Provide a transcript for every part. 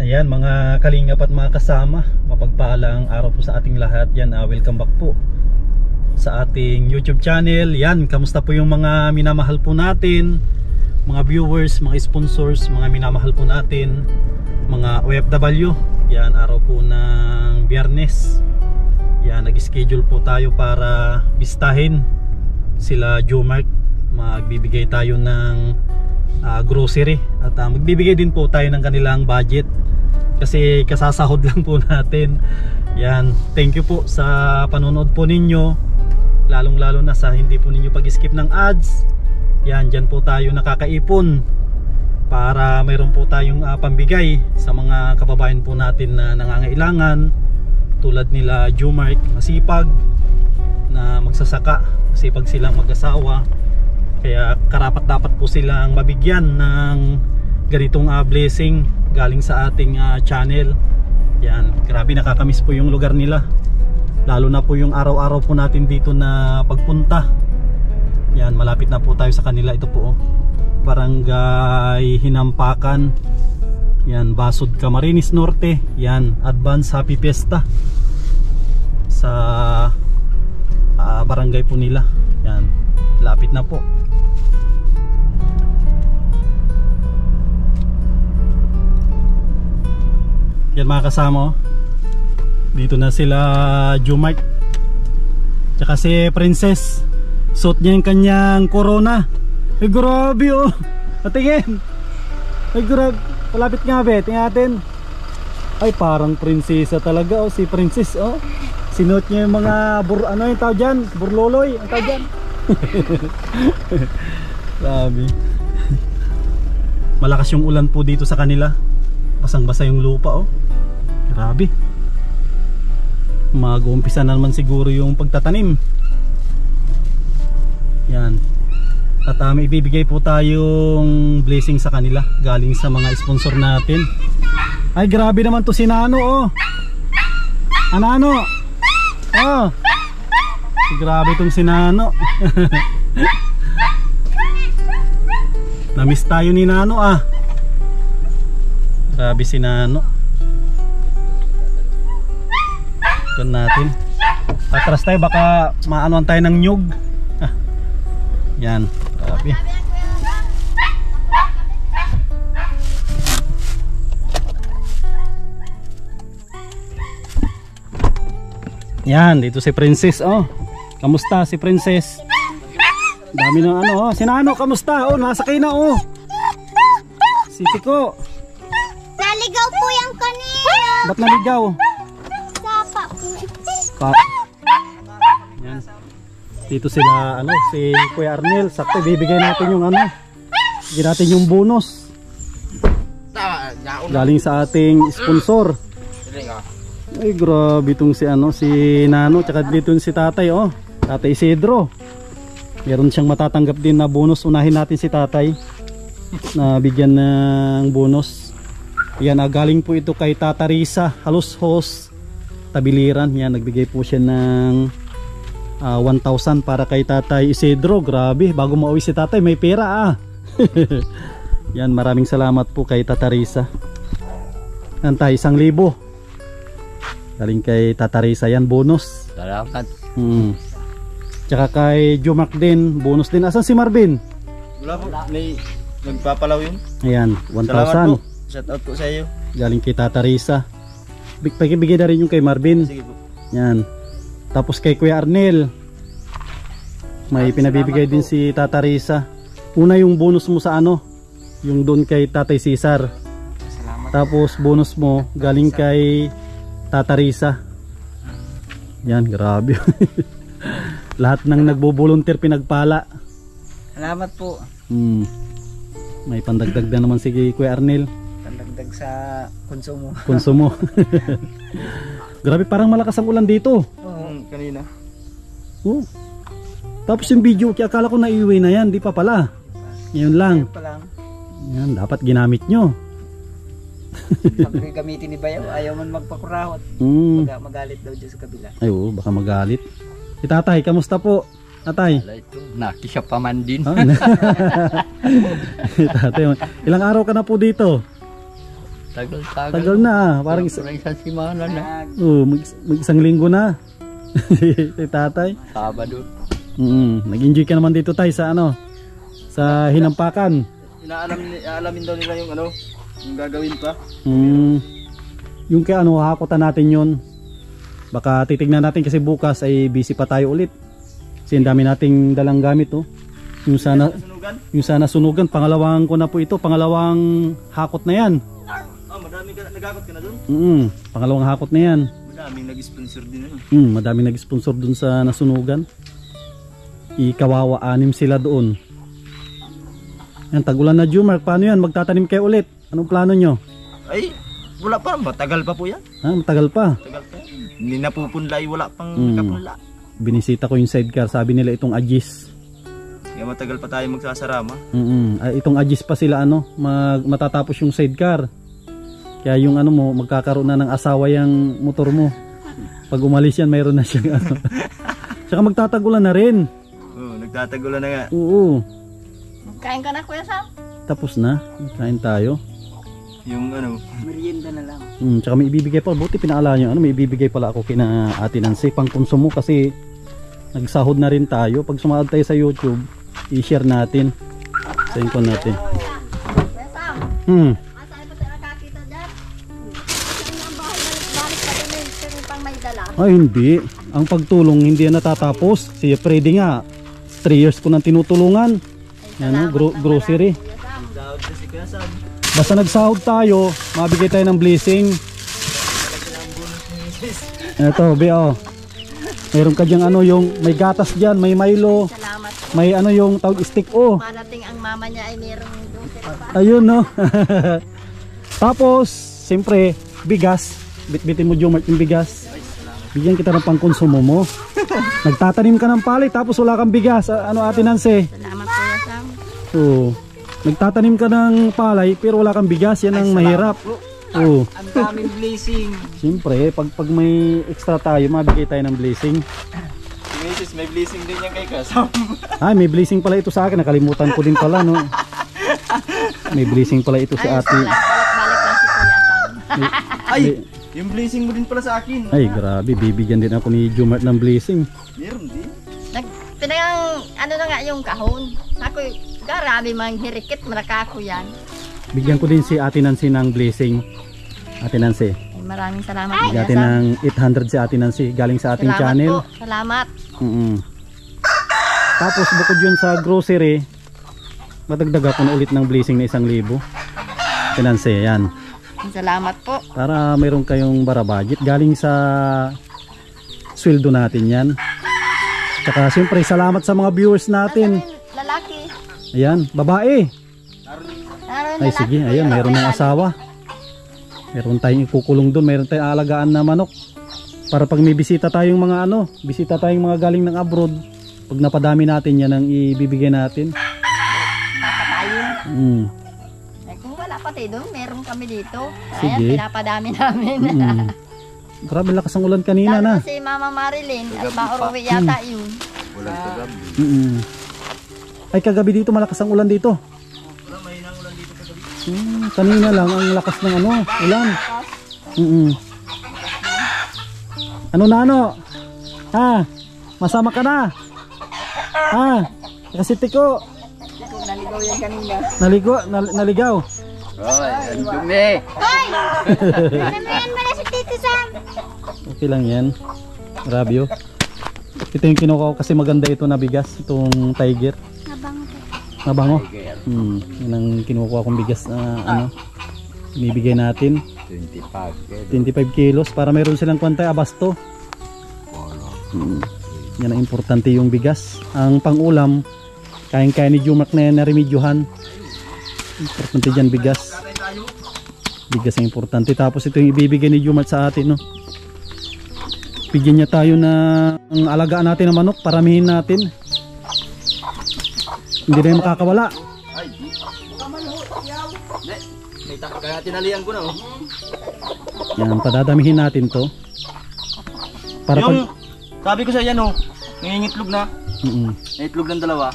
Ayan mga kalingap at mga kasama, mapagpalang araw po sa ating lahat. Yan, welcome back po sa ating YouTube channel. Yan, kamusta po yung mga minamahal po natin, mga viewers, mga sponsors, mga minamahal po natin, mga OFW. Yan, araw po ng Biyernes. Yan, nag-schedule po tayo para bistahin sila Jomark. Magbibigay tayo ng grocery at magbibigay din po tayo ng kanilang budget kasi kasasahod lang po natin. Yan, thank you po sa panonood po ninyo, lalong lalo na sa hindi po ninyo pag-skip ng ads. Yan, dyan po tayo nakakaipon para mayroon po tayong pambigay sa mga kababayan po natin na nangangailangan, tulad nila Jomark, masipag na magsasaka, masipag silang mag-asawa, kaya karapat dapat po silang mabigyan ng ganitong blessing galing sa ating channel. Yan, grabe nakakamiss po yung lugar nila, lalo na po yung araw-araw po natin dito na pagpunta. Yan, malapit na po tayo sa kanila. Ito po, Barangay Hinampakan. Yan, Basod, Camarines Norte. Yan, advance happy fiesta sa barangay po nila. Yan, lapit na po. Yan mga kasama, dito na sila Jomark tsaka si Princess. Suot niya yung kanyang corona. Ay grabe oh, patingin. Ay grabe, palapit nga be, tingnan natin. Ay parang prinsesa talaga oh, si Princess oh. Sinuot niya yung mga ano yung tawag dyan, burloloy ang tawag dyan. Grabe. Malakas yung ulan po dito sa kanila, basang-basa yung lupa oh. Grabe. Mag-uumpisa na naman siguro yung pagtatanim. Yan. At may ibibigay po tayong blessing sa kanila galing sa mga sponsor natin. Ay grabe naman to si Nano oh. Anano? Oh. Grabe tong si Nano. Namiss tayo ni Nano ah. Grabe si Nano. Doon natin. Atras tayo, baka maanuan tayo ng nyug. Ah. Yan, grabe. Yan, dito si Princess oh. Kamusta si Princess? Dami ng ano oh. Si Nano, kamusta? Oh, nasakay na oh. Si Tiko. Naligaw po yung kanina. Ba't naligaw? Sapa po. Yan. Dito sila ano, si Kuya Arnel. Sakto bibigay natin yung ano. Bigyan natin yung bonus. Galing sa ating sponsor. Ay grabe itong si ano, si Nano, tsaka dito si Tatay oh. Tatay Isidro. Meron siyang matatanggap din na bonus. Unahin natin si Tatay na bigyan ng bonus. Yan, galing po ito kay Tata Risa Halos Host Tabiliran. Yan, nagbigay po siya ng 1,000 para kay Tatay Isidro. Grabe, bago mauwi si Tatay may pera ah. Yan, maraming salamat po kay Tata Risa. Yan tayo, 1,000 galing kay Tata Risa. Yan, bonus. Salamat. Tsaka kay Jomark din, bonus din. Asan si Marvin? Wala po, may nagpapalaw yun. Ayan, 1,000. Shout out po sa iyo. Galing kay Tata Risa. Pagibigay na rin yung kay Marvin. Sige po. Yan. Tapos kay Kuya Arnel, may pinabibigay din si Tata Risa. Una yung bonus mo sa ano, yung doon kay Tatay Cesar. Salamat. Tapos bonus mo galing kay Tata Risa. Yan, grabe. Lahat ng nagbo-volunteer pinagpala. Salamat po. May pandagdag na naman si Kuya Arnel. Pandagdag sa konsumo. Konsumo. Grabe, parang malakas ang ulan dito. Kanina. Oh. Tapos yung video, akala ko naiuwi na yan, di pa pala. Ngayon lang. Yan, dapat ginamit nyo. Pag gamitin ni Bayaw, ayaw man magpakurahot. Magalit daw dyan sa kabila. Ay oo, baka magalit. Si Tatay, kamusta po? Tatay? Nakisya pa man din. Tatay, ilang araw ka na po dito? Tagal na, parang isang simana na. mag-isang linggo na. Si tatay. Sabado. Nag-enjoy ka naman dito tay sa ano? Sa hinampakan. Inaalamin daw nila yung ano, yung gagawin pa. Yung kaya ano, hakutan natin yun. Baka titignan natin kasi bukas ay busy pa tayo ulit. Kasi ang dami nating dalang gamit oh. Yung sana sunugan, pangalawang ko na po ito, pangalawang hakot na yan. Madaming nagakot ka na dun? Pangalawang hakot na yan. Madaming nag-sponsor din ano. Madaming nag-sponsor dun sa nasunugan. Ikawawa 6 sila doon. Yan, tagulan na Jumar, paano yan? Magtatanim kayo ulit. Anong plano nyo? Ay, wala pa, matagal pa po yan. Matagal pa. Tagal pa. Hindi napupunla, wala pang kapunla. Binisita ko yung sidecar, sabi nila itong Agis. Kaya matagal pa tayo magsasarama. Itong Agis pa sila ano, matatapos yung sidecar. Kaya yung ano mo, magkakaroon na ng asawa yung motor mo. Pag umalis yan, mayroon na siyang ano. Tsaka magtatagulan na rin. Oo, nagtatagulan na nga. Oo. Kain ka na Kuya Sam? Tapos na, kain tayo. Yung ano, Merienda na lang. Tsaka may ibibigay pa, buti pinaalala nyo, ano, may ibibigay pala ako kina Ate Nancy, pang konsumo kasi nagsahod na rin tayo. Pag sumahod tayo sa YouTube, i-share natin sa income natin. Kuya Sam, masaya pa tayo nakakita dyan? Kasi ang bahay balik pa din yung pang may dala. Ay hindi, ang pagtulong hindi yan natatapos. Si Freddy nga 3 years ko nang tinutulungan. Ano, grocery. dahod kasi kaya sabi. Basta nagsahod tayo, mabigay tayo ng blessing. Ito, Bio. Meron ka diyang ano, yung may gatas diyan, may Milo. Salamat. May ano yung tawag stick oh. Marating ang mama niya ay merong grocery pa. Ayun no. Tapos, siyempre, bigas. Bitbitin mo Jomart yung bigas. Bigyan kita ng pangkonsumo mo. Nagtatanim ka ng palay tapos wala kang bigas. Ano Ate Nancy? Salamat Kuya Sam. Oo. Nagtatanim ka ng palay pero wala kang bigas, yan ang mahirap. Oo. Ang daming blessing. Siyempre, pag may extra tayo, mabigay tayo ng blessing. Si Mrs. may blessing din yan kay Kasam. Ay, may blessing pala ito sa akin. Nakalimutan ko din pala, no? May blessing pala ito si ate. Balik lang si Kuya Sam. Ay, yung blessing mo din pala sa akin. Ay, grabe. Bibigyan din ako ni Jomart ng blessing. Meron din. Pinang ano na nga yung kahon. Ako, karami mang hirikit, malakako yan. Bigyan ko din si Ate Nancy ng blessing. Ate Nancy. Ay, maraming salamat. Bigyan natin ng 800 si Ate Nancy. Galing sa ating salamat channel. Po. Salamat. Tapos bukod yun sa grocery, madagdag ako na ulit ng blessing na 1,000. Ate Nancy, yan. Salamat po. Para mayroon kayong barabudget. Galing sa sweldo natin yan. Tsaka siyempre salamat sa mga viewers natin. Lalaki. Ayan, babae. Naroon Ay lalaki sige, po ayan, yung mayroon ng lalaki. asawa. Meron tayong ikukulong doon, meron tayong aalagaan na manok. Para pag may bisita tayong mga ano, bisita tayong mga galing ng abroad, pag napadami natin yan ang ibibigay natin. Napatayin. Eh, kung wala pati doon, meron kami dito. Sige. Ayan, pinapadami namin. Grabe lakas ang ulan kanina na. Lalo si Mama Marilyn, at mauruwi yata yun. Walang kagabi. Ay kagabi dito malakas ang ulan dito. Wala, may nang ulan dito kagabi. Kanina lang ang lakas ng ano, ulan. Ano na ano? Ha? Masama ka na? Ha? Kasi tiko. Naligaw yan kanina. Naligaw. Hoy, ang dumi. Hoy! Pinamayan mo na si Tito Sam. Okay lang yan. Grabe oh. Ito yung kinuha ko kasi maganda ito na bigas. Itong Tiger. Nabango. Yan ang kinuha kong bigas na ano. Binibigay natin. 25 kilos para mayroon silang kwantay abasto. Yan ang importante yung bigas. Ang pangulam, kain-kain ni Jomart na yan na remedyohan. Importante dyan bigas. Bigas ang importante. Tapos ito yung ibibigay ni Jomart sa atin, no? Bigyan niya tayo na ang alagaan natin ng manok. Paramihin natin. Hindi na yung makakawala. Ay, kaya tinalian ko na oh. Yan, padadamihin natin to. Para yung, sabi ko sa yan oh, nangingitlog na. Mm-mm. Itlog ng dalawa.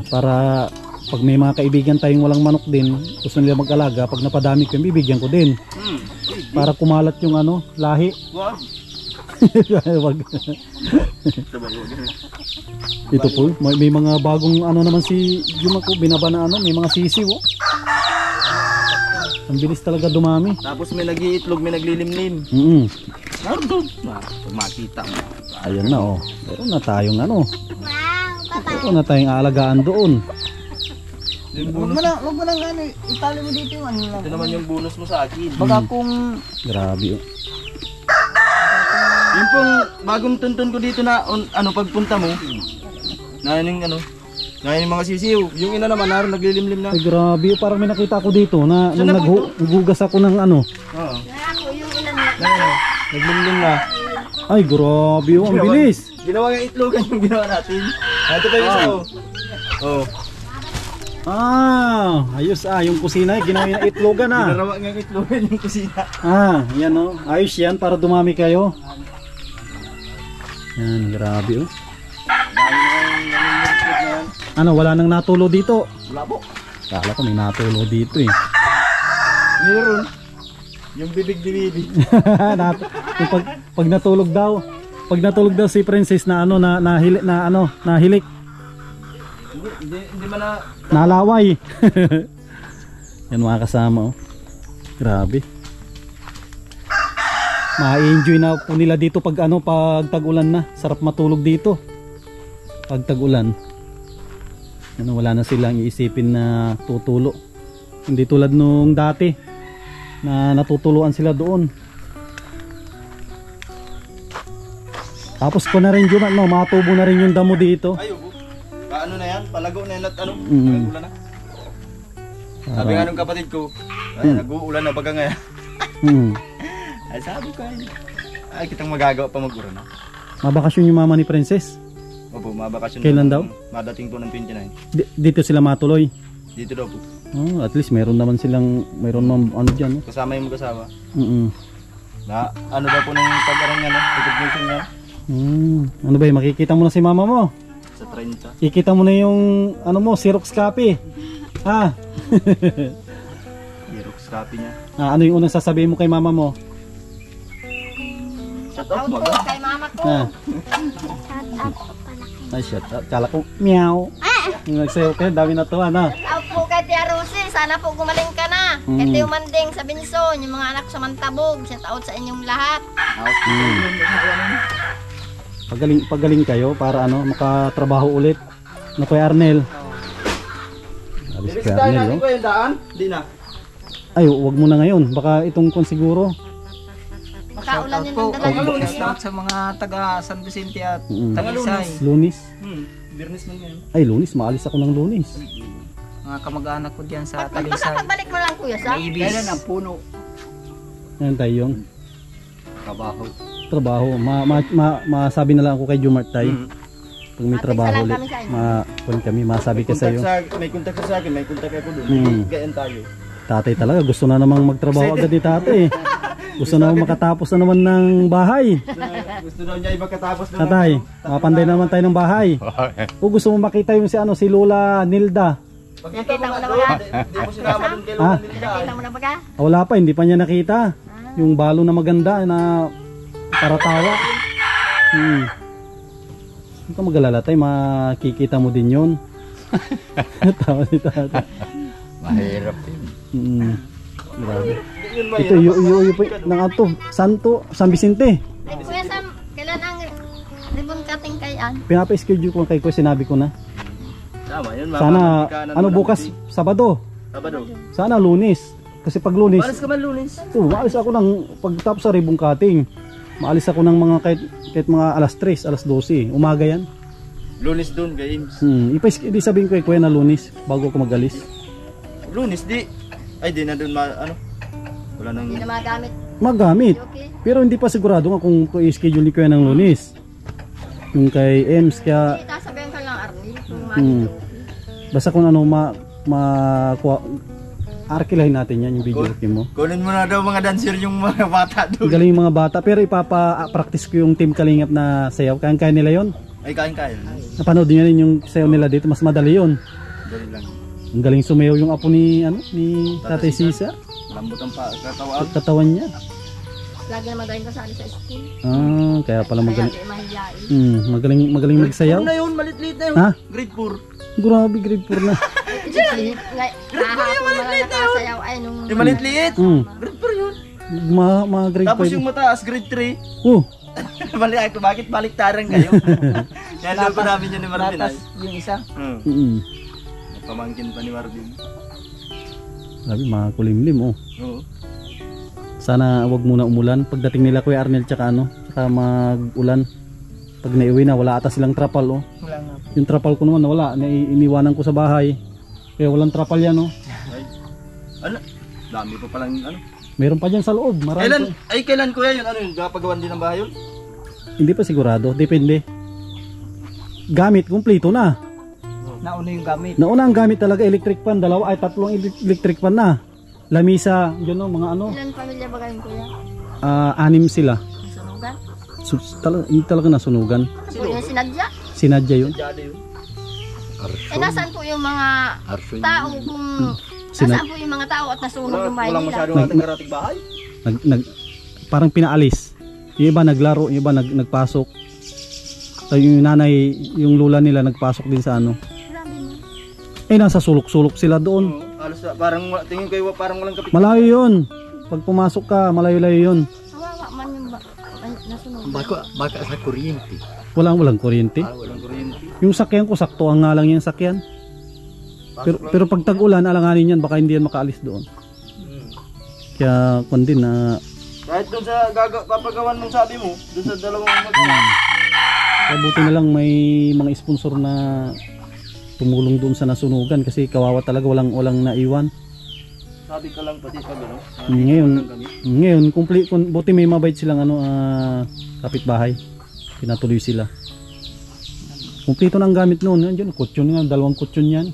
Para Pag may mga kaibigan tayong walang manok din, gusto nila mag-alaga, pag napadami ko, bibigyan ko din. Para kumalat yung ano, lahi. Wow. Wag. Ito po, may mga bagong ano naman si Juma ko, binaba na ano, may mga sisiw. Oh. Ang bilis talaga dumami. Tapos may nag-iitlog, may naglilimlim. Pag makita mo. Ayun na oh. Meron na tayong ano. Wow, Meron na tayong aalagaan doon. Huwag mo na ano, itali mo dito yung ano lang. Ito naman yung bonus mo sa akin. Baka kung Grabe oh. Yung pong bagong tuntun ko dito na ano pagpunta mo. Na yung mga sisiw. Yung ina naman naroon naglilimlim na. Ay grabe oh. Parang may nakita ko dito na nung naghugas ako ng ano. Oo. ako yung ilan na. Naglimlim na. Ay grabe oh. Ang bilis. Ginawa ng itlogan yung ginawa natin. Ito pa yung isa oh. Oh. Ah, ayos yung kusina ginawa na itlogan ah. Ginawa ng itlogan yung kusina. Yan oh. Ayos yan para dumami kayo. Yan, grabe oh. Ano, wala nang natulo dito. Wala po. Kala ko may natulo dito eh. Meron. Yung bibig-bibig. Yung pag natulog daw si Princess na ano nahilik. Hindi man na Nalaway. Yan mga kasama oh. Grabe. Ma-enjoy na po nila dito pag tag-ulan na. Sarap matulog dito. Pag tag-ulan. Wala na silang iisipin na tutulo. Hindi tulad nung dati na natutuluan sila doon. Tapos ko na rin Juma, matubo na rin yung damo dito. Ayo, paano na yan? Palago na yan at ulan na. Sabi nga nung kapatid ko, nag-uulan na baga ngayon. Ay sabi ko ay kitang magagawa pa mag-uran na. Mabakasyon yung mama ni Princess? Opo, mabakasyon. Kailan daw? Madating po ng 29. Dito sila matuloy? Dito daw po. Oh, at least meron naman ano dyan. Kasama yung mag-asawa. Na ano daw po ng pag-arang niya, recognition niya. Ano ba makikita mo na si mama mo? Sa 30. Kikita mo na yung Xerox copy. Xerox copy niya. Ano yung unang sasabihin mo kay mama mo? Shut Out up mo po ba? kay mama ko. Shout out pala. Ay shit, kala ko meow. Yung nagsayo kayo, dami na to Out po kay Tia Rosie. Sana po gumaling ka na. Kay Tio Manding sa Binson. Yung mga anak sa Mantabog. Shout out sa inyong lahat. Pagaling kayo para makatrabaho ulit. Na Kuya Arnel. Alis Kuya Arnel, ko yung daan? Di na. Ay, wag mo na ngayon. Baka itong kon siguro. Baka ulan yun po, ang dala nyo. shout out sa mga taga San Vicente at Talisay. Lunis. Birnis man yan. Ay, Lunis. Maalis ako ng Lunis. Mga kamag-anak ko diyan sa Baka Talisay. pagbalik mo lang kuya sa. Kailan ang puno? Yan tayo yung Trabaho. masabi na lang ako kay Jumart tayo. Pag may Ate, trabaho salam ulit, kami sa inyo. masabi ka sa'yo. May contact sa akin, may contact ako doon. Gayan tayo. Tatay talaga, gusto na namang magtrabaho agad ni tatay. Gusto na makatapos na naman ng bahay. Gusto daw niya makatapos na. Tatay, mapanday na naman tayo ng bahay. O gusto mo makita yung si Lola Nilda. Nakita mo na ba? Hindi mo sinama doon kay Ah? Lola Nilda. Nakita mo na ba ka? Wala pa, hindi pa niya nakita. Yung balo na maganda na para tawa. Huwag ka mag-alala tayo, makikita mo din yun. Tawa ni tatay. Mahirap din. Grabe. Ito yung San Vicente. Ay kuya Sam, kailan ang ribbon cutting kay Ann? Pinapa-schedule ko kay Kuya, sinabi ko na. Tama yun. Sana bukas Sabado. Sabado. Sana Lunes. Kasi pag Lunes, Paras ka man lunes. maalis ako ng pagtapos sa ribbon cutting. Maalis ako ng mga kahit mga alas 3, alas 12. Umaga yan. Lunes doon, games. Di sabihin ko kay Kuya na Lunes bago ako magalis. Lunes di. Ay di na doon wala nang Hindi na magamit. Magamit. Okay. Pero hindi pa sigurado nga kung i-schedule ni Kuya ng Lunes. Yung kay Ems kaya Kita sabihin ka lang Arnie. Kung magito. basta kung arkilahin natin yan yung video mo. kunin mo na daw mga dancer yung mga bata doon. Galing yung mga bata pero ipapa-practice ko yung Team Kalingap na sayaw. Kaya nila yon. Ay kain. Napanood niyo rin yung sayaw nila dito, mas madali yon. Dali lang. Ang galing sumayaw yung apo ni Tatay Cesar. Lambot ang katawan. Katawan niya. Lagi naman dahin kasali sa school. Kaya pala magaling. Kaya mahihain. Magaling magsayaw. Ano na yun? Malit-lit na yun. Ha? Grade 4. Grabe, grade 4 na. Kahapon mga nakasayaw ay nung... Yung malit-lit. Grade 4 yun. Mga grade 5. Tapos yung mataas, grade 3. Oh. Bakit baliktaran kayo? Kaya loko namin yun ni Marvin. Natas yung isa. Pamangkin pa ni Marvin. Grabe, mga kulimlim oh. Oo. Sana wag muna umulan. Pagdating nila Kuya Arnel tsaka mag-ulan. Pag naiuwi na, wala ata silang trapal oh. Wala nga. Yung trapal ko naman nawala. Iniwanan ko sa bahay. Kaya walang trapal yan oh. Ay, ano? Dami pa palang ano. Meron pa dyan sa loob. Marami Kailan kuya yun? Ano yun? Gapagawan din ng bahay yun? Hindi pa sigurado. Depende. Gamit, kumpleto na. Nauna yung gamit. Nauna ang gamit talaga, electric fan. 3 electric fan na. Lamisa, yun o, mga ano. Ilan pamilya ba kayo kuya? 6 sila. Sunugan? Hindi talaga nasunugan. Ano po yung sinadya? Sinadya yun. Jade yun. Nasaan po yung mga tao kung... Nasaan po yung mga tao at nasunog yung bahay Walang nila? masyadong ating karating bahay. Parang pinaalis. Yung iba naglaro, yung iba nagpasok. So, yung nanay, yung lula nila nagpasok din sa ano. Grabe mo. Nasa sulok-sulok sila doon. Halos parang tingin ko parang walang kapit. Malayo yun. Pag pumasok ka, malayo-layo yun. Kawawa man yung nasunog. Baka sa kuryente. Walang kuryente. Walang kuryente. Yung sakyan ko, sakto ang nga lang yung sakyan. Pero pag tag-ulan, alanganin yan, baka hindi yan makaalis doon. Kaya kung din na... Kahit doon sa papagawan mong sabi mo, doon sa dalawang magawa. Kabuti na lang may mga sponsor na tumulong doon sa nasunugan kasi kawawa talaga, walang naiwan. Sabi ka lang pati pag ano. Ngayon buti may mabait silang kapitbahay. Pinatuloy sila. Kumpleto na ang gamit noon. Nandiyan, kutsyon nga, 2 kutsyon yan.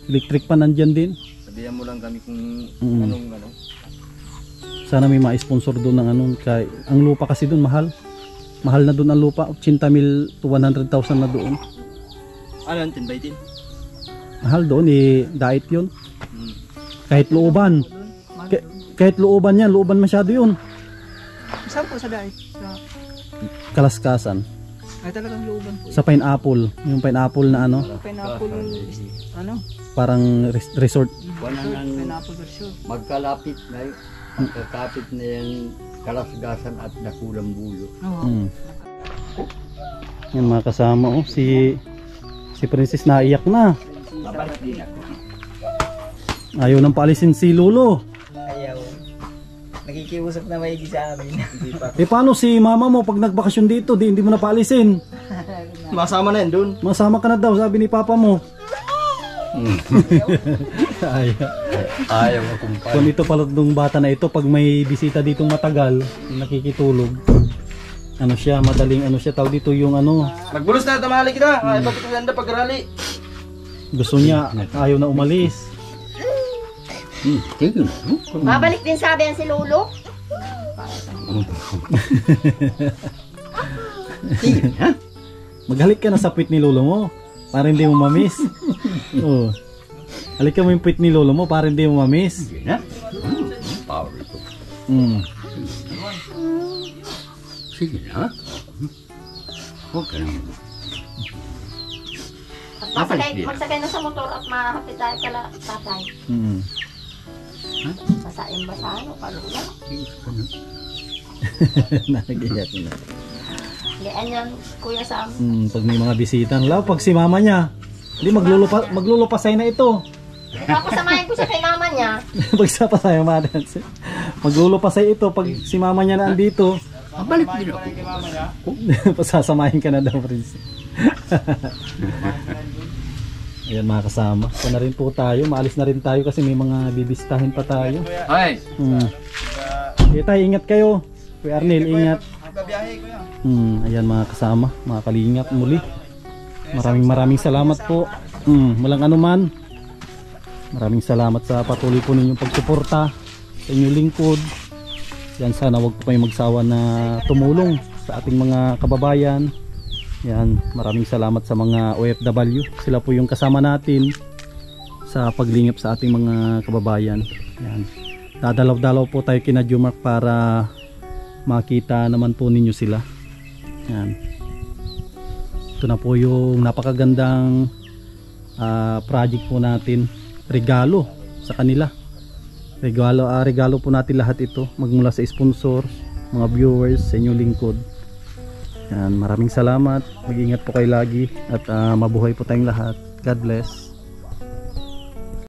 Electric pa nandyan din. Sabihan mo lang kami kung anong ano. Sana may ma-sponsor doon ng ano. Ang lupa kasi doon mahal. Mahal na doon ang lupa. 80,000 to 100,000 na doon. Ano yun? 10 by 10? Mahal doon diet yun. Kahit looban. Kahit looban yan. Looban masyado yun. Saan po sa dahil? Kalaskasan. Ay talagang looban po. Sa pineapple. Yung pineapple na ano. Pineapple, ano? Parang resort. Pineapple version. Magkalapit na yun. Magkakapit na yung Kalasgasan at Nakulang Bulo. Yan mga kasama oh. Si Princess naiyak na. Babalik din ako. Ayaw nang paalisin si Lolo. Ayaw. Nakikiusap na maigi sa amin. Paano si mama mo pag nagbakasyon dito, hindi mo na paalisin? Masama na yan doon. Masama ka na daw, sabi ni papa mo. Ayaw akong Kung ito pala nung bata na ito, pag may bisita ditong matagal, nakikitulog, ano siya, madaling ano siya, tawag dito yung ano, Magbulos na, tamahali kita. Ay, bakit maganda pag rally? gusto niya, ayaw na umalis. Babalik din sabi yan si Lolo. Maghalik ka na sa puwit ni lolo mo, para hindi mo mamiss. Oh. Halik ka mo yung puwit ni lolo mo, para hindi mo mamiss. power ito. Sige na. Huwag ka naman. Magsakay na sa motor at makakapit tayo kala tatay. Sasain ba sa ano? Palula? Nagiyak na. Gayaan yan, Kuya Sam. Pag may mga bisita, pag si mama niya, hindi maglulupasay na ito. Tapos samahin ko siya kay mama niya. Pagsapasay maglulupasay ito pag si mama niya na andito. Balik din ako. Pasasamahin ka na daw, Prince. Ayan mga kasama. So na rin po tayo. Maalis na rin tayo kasi may mga bibistahin pa tayo. Ay! Tayo, ingat kayo. Kuya Arnel, ingat. Magkabiyahe ko yan. Ayan mga kasama, mga kalingap muli. Maraming salamat po. Walang anuman. Maraming salamat sa patuloy po ninyong pagsuporta sa inyong lingkod. Yan, sana wag po kayong magsawa na tumulong sa ating mga kababayan. Yan, maraming salamat sa mga OFW. Sila po yung kasama natin sa paglingap sa ating mga kababayan. Yan. Dadalaw-dalaw po tayo kina Jumark para makita naman po ninyo sila. Yan. Ito na po yung napakagandang project po natin. Regalo sa kanila. Regalo po natin lahat ito. Magmula sa sponsor, mga viewers, sa inyong lingkod. Yan, maraming salamat. Mag-ingat po kayo lagi at mabuhay po tayong lahat. God bless.